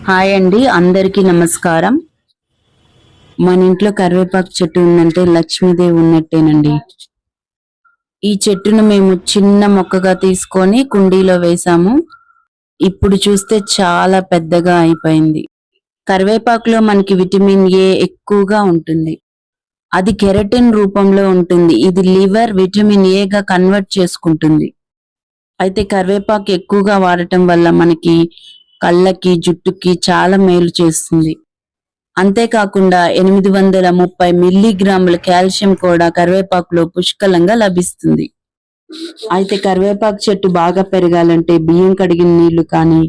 Hi అండి, అందరికీ నమస్కారం. మన ఇంట్లో కరివేపాకు చెట్టు ఉందంటే లక్ష్మీదేవి ఉన్నట్టేనండి. ఈ చెట్టును మేము చిన్న మొక్కగా తీసుకొని కుండీలో వేసాము. ఇప్పుడు చూస్తే చాలా పెద్దగా అయిపోయింది. కరివేపాకులో మనకి విటమిన్ ఏ ఎక్కువగా ఉంటుంది. అది కెరటిన్ రూపంలో ఉంటుంది. ఇది లివర్ విటమిన్ ఏగా కన్వర్ట్ చేసుకుంటుంది. అయితే కరివేపాకు ఎక్కువగా వాడటం వల్ల మనకి కళ్ళకి, జుట్టుకి చాలా మేలు చేస్తుంది. అంతేకాకుండా 830 మిల్లీగ్రాముల కాల్షియం కూడా కరివేపాకులో పుష్కలంగా లభిస్తుంది. అయితే కరివేపాకు చెట్టు బాగా పెరగాలంటే బియ్యం కడిగిన నీళ్లు కానీ,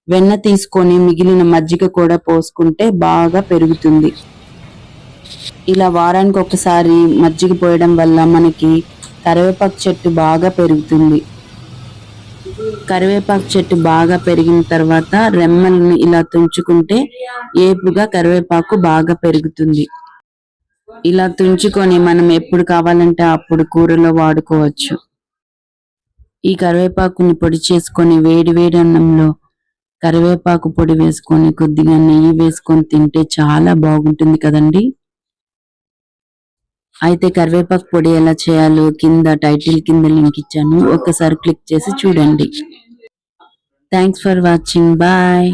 వెన్న తీసుకొని మిగిలిన మజ్జిగ కూడా పోసుకుంటే బాగా పెరుగుతుంది. ఇలా వారానికి ఒకసారి మజ్జిగ పోయడం వల్ల మనకి కరివేపాకు చెట్టు బాగా పెరుగుతుంది. కరివేపాకు చెట్టు బాగా పెరిగిన తర్వాత రెమ్మలను ఇలా తుంచుకుంటే ఏపుగా కరివేపాకు బాగా పెరుగుతుంది. ఇలా తుంచుకొని మనం ఎప్పుడు కావాలంటే అప్పుడు కూరలో వాడుకోవచ్చు. ఈ కరివేపాకుని పొడి చేసుకొని వేడి వేడి అన్నంలో కరివేపాకు పొడి వేసుకొని కొద్దిగా నెయ్యి వేసుకొని తింటే చాలా బాగుంటుంది కదండి. అయితే కరివేపాకు పొడి ఎలా చేయాలో కింద టైటిల్ కింద లింక్ ఇచ్చాను, ఒకసారి క్లిక్ చేసి చూడండి. Thanks for watching. బాయ్.